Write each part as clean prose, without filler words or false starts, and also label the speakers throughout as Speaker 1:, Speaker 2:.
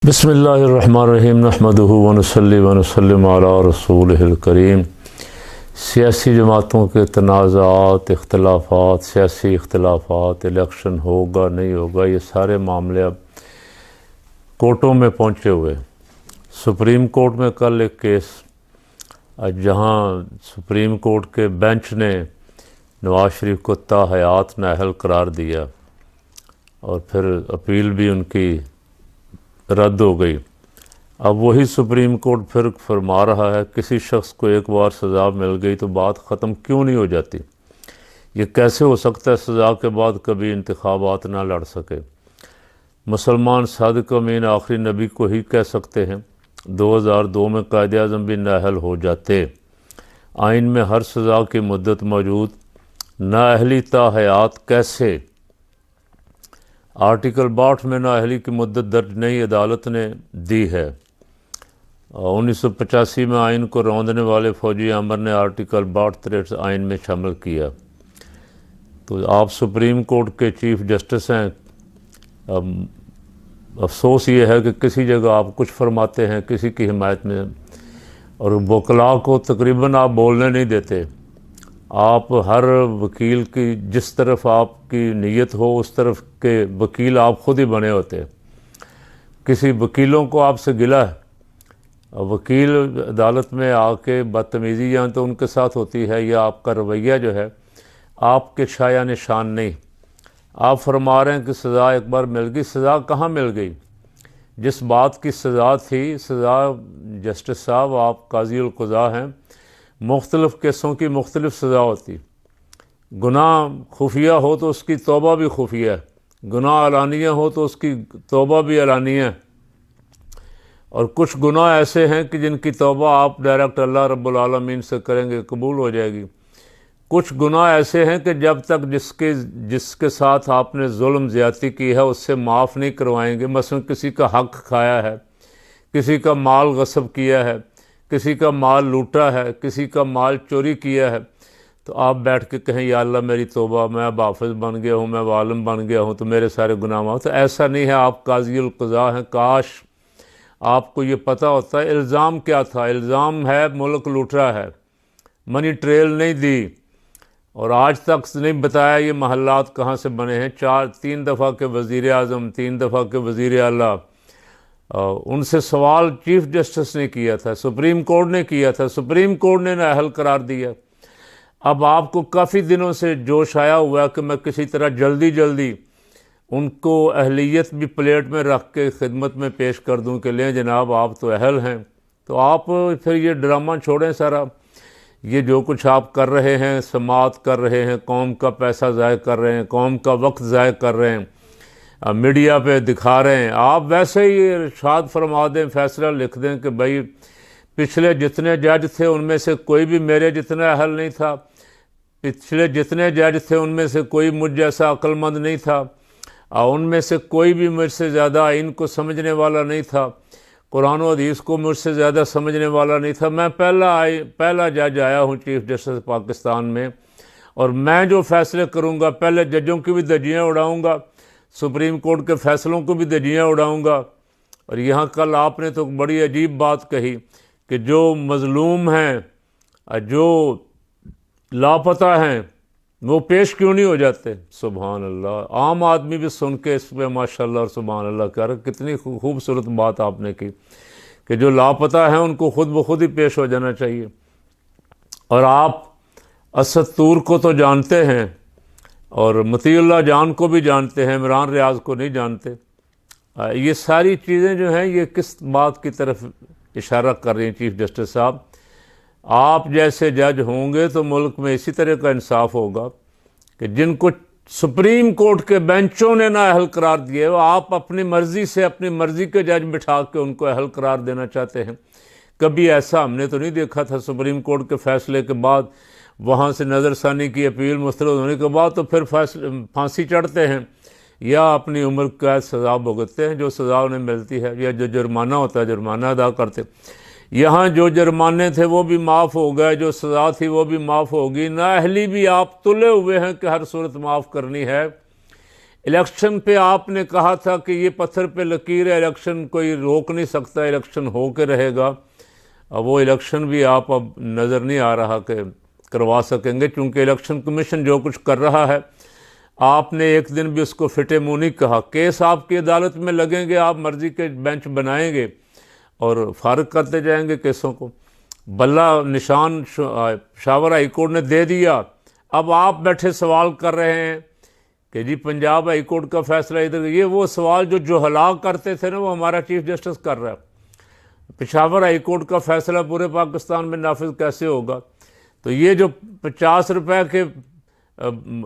Speaker 1: बिस्मिल्लाहिर्रहमानिर्रहीम नहमदुहु व नसल्ली व नसल्लिम अला रसूलिहिल करीम। सियासी जमातों के तनाज़ात, इख्तलाफात, सियासी इख्तलाफात, इलेक्शन होगा नहीं होगा, ये सारे मामले अब कोर्टों में पहुँचे हुए। सुप्रीम कोर्ट में कल एक केस जहाँ सुप्रीम कोर्ट के बेंच ने नवाज शरीफ को ताहयात नाअहल करार दिया और फिर अपील भी उनकी रद्द हो गई। अब वही सुप्रीम कोर्ट फिर फरमा रहा है किसी शख्स को एक बार सज़ा मिल गई तो बात ख़त्म क्यों नहीं हो जाती। ये कैसे हो सकता है सज़ा के बाद कभी इंतखाबात ना लड़ सके। मुसलमान सादिक अमीन आखिरी नबी को ही कह सकते हैं। 2002 में कायदे आज़म भी नाअहल हो जाते। आइन में हर सज़ा की मुद्दत मौजूद, नाअहली ताहयात कैसे। आर्टिकल 62 में नाअहली की मुद्दत दर्ज नई अदालत ने दी है। 1985 में आइन को रौंदने वाले फौजी अमर ने आर्टिकल 62 आइन में शामिल किया। तो आप सुप्रीम कोर्ट के चीफ जस्टिस हैं। अफसोस ये है कि किसी जगह आप कुछ फरमाते हैं किसी की हिमायत में, और वकला को तकरीबन आप बोलने नहीं देते। आप हर वकील की जिस तरफ आपकी नीयत हो उस तरफ के वकील आप ख़ुद ही बने होते। किसी वकीलों को आपसे गिला है, वकील अदालत में आके बदतमीज़ी या तो उनके साथ होती है या आपका रवैया जो है आपके शाया निशान नहीं। आप फरमा रहे हैं कि सज़ा एक बार मिल गई। सज़ा कहाँ मिल गई? जिस बात की सज़ा थी, सज़ा जस्टिस साहब आप काज़ी उल क़ज़ा हैं, मुख्तलिफ़ केसों की मुख्तलिफ़ सज़ा होती। गुनाह खुफिया हो तो उसकी तौबा भी खुफिया है, गुनाह अलानिया हो तो उसकी तौबा भी अलानिया है। और कुछ गुनाह ऐसे हैं कि जिनकी तौबा आप डायरेक्ट अल्लाह रब्बुल आलमीन से करेंगे कबूल हो जाएगी। कुछ गुनाह ऐसे हैं कि जब तक जिसके साथ आपने जुल्म ज़्यादती की है उससे माफ़ नहीं करवाएंगे। मसलन किसी का हक़ खाया है, किसी का माल गस्ब किया है, किसी का माल लूटा है, किसी का माल चोरी किया है, तो आप बैठ के कहें या अल्लाह मेरी तौबा, मैं अब हाफ़िज़ बन गया हूँ, मैं वालिम बन गया हूँ तो मेरे सारे गुनाह माफ़। तो ऐसा नहीं है, आप काज़ी उल क़ज़ा हैं। काश आपको ये पता होता है। इल्ज़ाम क्या था? इल्ज़ाम है मुल्क लूट रहा है, मनी ट्रेल नहीं दी और आज तक नहीं बताया ये महल्लात कहाँ से बने हैं। 3 दफ़ा के वज़ीर आज़म, 3 दफ़ा के वज़ीर आला, उनसे सवाल चीफ जस्टिस ने किया था, सुप्रीम कोर्ट ने किया था, सुप्रीम कोर्ट ने नाअहल करार दिया। अब आपको काफ़ी दिनों से जोश आया हुआ है कि मैं किसी तरह जल्दी उनको अहलियत भी प्लेट में रख के खिदमत में पेश कर दूं कि लें जनाब आप तो अहल हैं। तो आप फिर ये ड्रामा छोड़ें सारा। ये जो कुछ आप कर रहे हैं, समात कर रहे हैं, कौम का पैसा ज़ाय कर रहे हैं, कौम का वक्त ज़ाय कर रहे हैं, मीडिया पे दिखा रहे हैं। आप वैसे ही इरशाद फरमा दें, फ़ैसला लिख दें कि भाई पिछले जितने जज थे उनमें से कोई भी मेरे जितना अहल नहीं था, पिछले जितने जज थे उनमें से कोई मुझ जैसा अक्लमंद नहीं था, और उनमें से कोई भी मुझसे ज़्यादा आइन को समझने वाला नहीं था, कुरान और हदीस को मुझसे ज़्यादा समझने वाला नहीं था। मैं पहला जज आया हूँ चीफ जस्टिस पाकिस्तान में, और मैं जो फ़ैसले करूँगा पहले जजों की भी धज्जियाँ उड़ाऊँगा, सुप्रीम कोर्ट के फ़ैसलों को भी धज्जियाँ उड़ाऊँगा। और यहाँ कल आपने तो बड़ी अजीब बात कही कि जो मज़लूम हैं, जो लापता हैं, वो पेश क्यों नहीं हो जाते। सुभान अल्लाह। आम आदमी भी सुन के इस पर माशाअल्लाह और सुभान अल्लाह कह रहा। कितनी खूबसूरत बात आपने की कि जो लापता हैं उनको खुद ब खुद ही पेश हो जाना चाहिए। और आप असद तूर को तो जानते हैं और मतीउल्लाह जान को भी जानते हैं, इमरान रियाज को नहीं जानते। ये सारी चीज़ें जो हैं ये किस बात की तरफ इशारा कर रही हैं चीफ जस्टिस साहब? आप जैसे जज होंगे तो मुल्क में इसी तरह का इंसाफ होगा कि जिनको सुप्रीम कोर्ट के बेंचों ने ना अहल करार दिए, वो आप अपनी मर्ज़ी से अपनी मर्ज़ी के जज बिठा के उनको अहल करार देना चाहते हैं। कभी ऐसा हमने तो नहीं देखा था। सुप्रीम कोर्ट के फ़ैसले के बाद वहाँ से नज़रसानी की अपील मुस्तरद होने के बाद तो फिर फांसी चढ़ते हैं या अपनी उम्र कैद सज़ा भुगतते हैं, जो सज़ा उन्हें मिलती है, या जो जुर्माना होता है जुर्माना अदा करते। यहाँ जो जुर्माने थे वो भी माफ़ हो गए, जो सज़ा थी वो भी माफ़ होगी। नाअहली भी आप तुले हुए हैं कि हर सूरत माफ़ करनी है। इलेक्शन पे आपने कहा था कि ये पत्थर पे लकीर है, इलेक्शन कोई रोक नहीं सकता, इलेक्शन हो के रहेगा। अब वो इलेक्शन भी आप अब नज़र नहीं आ रहा कि करवा सकेंगे, क्योंकि इलेक्शन कमीशन जो कुछ कर रहा है, आपने एक दिन भी उसको फिटे मुँह नहीं कहा। केस आपकी अदालत में लगेंगे, आप मर्ज़ी के बेंच बनाएंगे और फारग करते जाएंगे केसों को। बल्ला निशान शावर हाई कोर्ट ने दे दिया, अब आप बैठे सवाल कर रहे हैं कि जी पंजाब हाई कोर्ट का फैसला इधर। ये वो सवाल जो हलाक करते थे ना, वो हमारा चीफ जस्टिस कर रहा है। पेशावर हाई कोर्ट का फैसला पूरे पाकिस्तान में नाफिज कैसे होगा? तो ये जो 50 रुपए के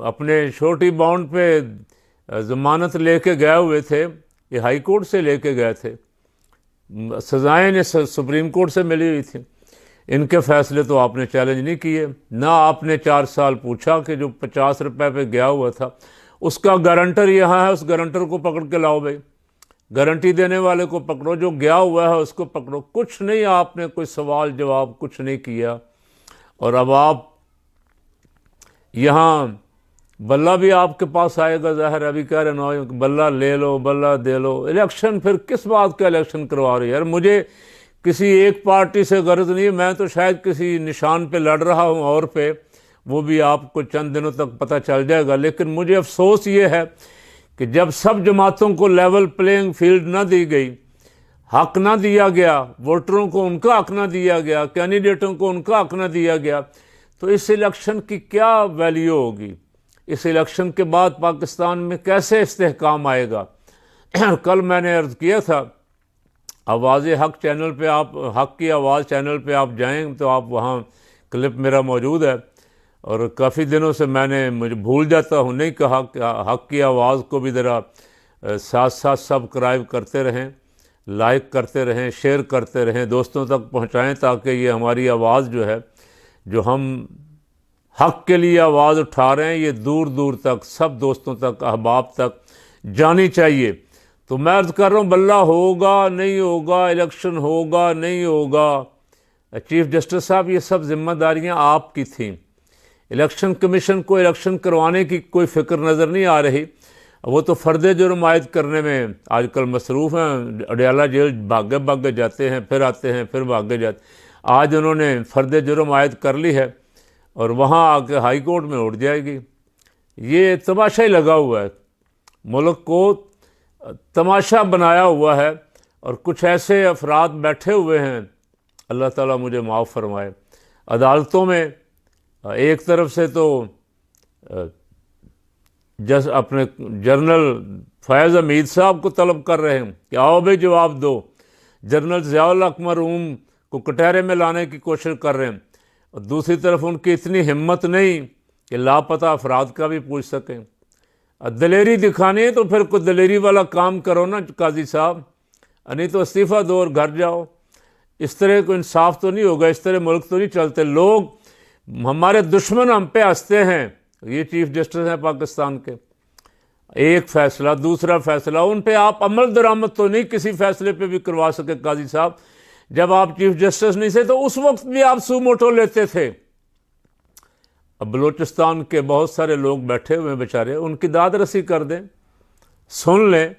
Speaker 1: अपने छोटी बाउंड पे ज़मानत लेके गए हुए थे, ये हाई कोर्ट से लेके गए थे, सजाएं ने सुप्रीम कोर्ट से मिली हुई थी। इनके फैसले तो आपने चैलेंज नहीं किए, ना आपने 4 साल पूछा कि जो 50 रुपए पे गया हुआ था उसका गारंटर यहाँ है, उस गारंटर को पकड़ के लाओ भाई, गारंटी देने वाले को पकड़ो, जो गया हुआ है उसको पकड़ो। कुछ नहीं, आपने कोई सवाल जवाब कुछ नहीं किया। और अब आप यहाँ बल्ला भी आपके पास आएगा, ज़ाहिर अभी कह रहे ना बल्ला ले लो, बल्ला दे लो। इलेक्शन फिर किस बात का इलेक्शन करवा रहे यार? मुझे किसी एक पार्टी से गर्ज नहीं है, मैं तो शायद किसी निशान पे लड़ रहा हूँ और पे, वो भी आपको चंद दिनों तक पता चल जाएगा। लेकिन मुझे अफसोस ये है कि जब सब जमातों को लेवल प्लेइंग फील्ड ना दी गई, हक ना दिया गया, वोटरों को उनका हक ना दिया गया, कैंडिडेटों को उनका हक ना दिया गया, तो इस इलेक्शन की क्या वैल्यू होगी? इस इलेक्शन के बाद पाकिस्तान में कैसे इस्तेहकाम आएगा? कल मैंने अर्ज़ किया था, आवाज़ हक चैनल पे आप, हक की आवाज़ चैनल पे आप जाएं तो आप वहाँ क्लिप मेरा मौजूद है। और काफ़ी दिनों से मुझे भूल जाता हूँ, नहीं कहा कि हक की आवाज़ को भी ज़रा साथ साथ सब्सक्राइब करते रहें, लाइक करते रहें, शेयर करते रहें, दोस्तों तक पहुँचाएँ, ताकि ये हमारी आवाज़ जो है, जो हम हक के लिए आवाज़ उठा रहे हैं, ये दूर दूर तक सब दोस्तों तक, अहबाब तक जानी चाहिए। तो मैं अर्ज़ कर रहा हूँ, बल्ला होगा नहीं होगा, इलेक्शन होगा नहीं होगा, चीफ जस्टिस साहब ये सब जिम्मेदारियाँ आपकी थीं। इलेक्शन कमीशन को इलेक्शन करवाने की कोई फ़िक्र नज़र नहीं आ रही। वो तो फ़र्द जुर्म आयद करने में आजकल मसरूफ़ हैं, अडयाला जेल भागे जाते हैं, फिर आते हैं, फिर भागे जाते। आज उन्होंने फ़र्द जुर्म आयद कर ली है और वहाँ आके हाई कोर्ट में उठ जाएगी। ये तमाशा ही लगा हुआ है, मुल्क को तमाशा बनाया हुआ है, और कुछ ऐसे अफराद बैठे हुए हैं, अल्लाह ताला मुझे माफ़ फरमाए, अदालतों में एक तरफ से तो अपने जनरल फैज़ हमीद साहब को तलब कर रहे हैं कि आओ भाई जवाब दो, जनरल ज़ियाउल हक मरहूम को कटहरे में लाने की कोशिश कर रहे हैं, और दूसरी तरफ उनकी इतनी हिम्मत नहीं कि लापता अफराद का भी पूछ सकें। दलेरी दिखानी है तो फिर कोई दलेरी वाला काम करो ना काजी साहब, नहीं तो इस्तीफ़ा दो और घर जाओ। इस तरह को इंसाफ तो नहीं होगा, इस तरह मुल्क तो नहीं चलते। लोग हमारे दुश्मन हम पे हंसते हैं, ये चीफ जस्टिस हैं पाकिस्तान के, एक फ़ैसला दूसरा फ़ैसला, उन पे आप अमल दरामद तो नहीं किसी फ़ैसले पे भी करवा सके काजी साहब। जब आप चीफ जस्टिस नहीं थे तो उस वक्त भी आप सूमोटो लेते थे। अब बलूचिस्तान के बहुत सारे लोग बैठे हुए हैं बेचारे, उनकी दाद रसी कर दें, सुन लें।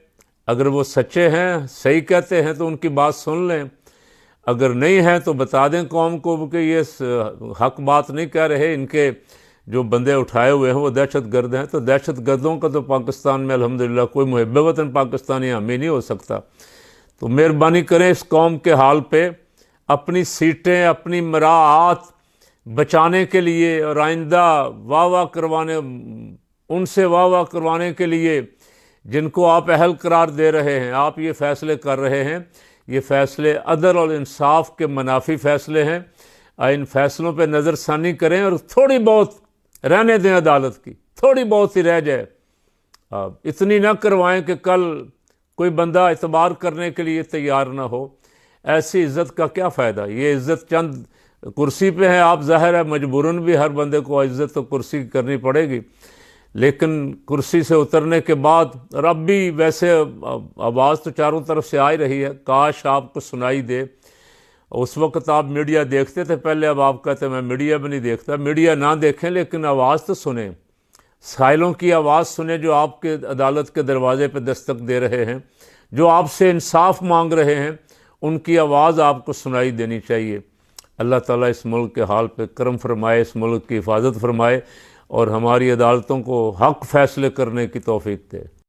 Speaker 1: अगर वो सच्चे हैं, सही कहते हैं तो उनकी बात सुन लें, अगर नहीं है तो बता दें कौम को कि ये हक बात नहीं कह रहे, इनके जो बंदे उठाए हुए हैं वो दहशत गर्द हैं। तो दहशत गर्दों का तो पाकिस्तान में अल्हम्दुलिल्लाह कोई मुहिब वतन पाकिस्तानी हामी नहीं हो सकता। तो मेहरबानी करें इस कौम के हाल पे, अपनी सीटें, अपनी मराआत बचाने के लिए और आइंदा वाह करवाने, उनसे वाह करवाने के लिए जिनको आप अहल करार दे रहे हैं, आप ये फ़ैसले कर रहे हैं, ये फ़ैसले अदल और इंसाफ के मुनाफी फ़ैसले हैं। इन फ़ैसलों पे नज़रसानी करें और थोड़ी बहुत रहने दें अदालत की, थोड़ी बहुत ही रह जाए, इतनी ना करवाएं कि कल कोई बंदा इतबार करने के लिए तैयार ना हो। ऐसी इज़्ज़त का क्या फ़ायदा? ये इज़्ज़त चंद कुर्सी पे है, आप ज़ाहिर है मजबूरन भी हर बंदे को इज़्ज़त तो कुर्सी की करनी पड़ेगी, लेकिन कुर्सी से उतरने के बाद, और अब भी वैसे आवाज़ तो चारों तरफ से आ ही रही है, काश आपको सुनाई दे। उस वक्त आप मीडिया देखते थे पहले, अब आप कहते मैं मीडिया भी नहीं देखता। मीडिया ना देखें लेकिन आवाज़ तो सुने, साइलों की आवाज़ सुने जो आपके अदालत के दरवाज़े पर दस्तक दे रहे हैं, जो आपसे इंसाफ मांग रहे हैं, उनकी आवाज़ आपको सुनाई देनी चाहिए। अल्लाह ताला इस मुल्क के हाल पे करम फरमाए, इस मुल्क की हिफाजत फरमाए और हमारी अदालतों को हक़ फ़ैसले करने की तौफ़ीक दे।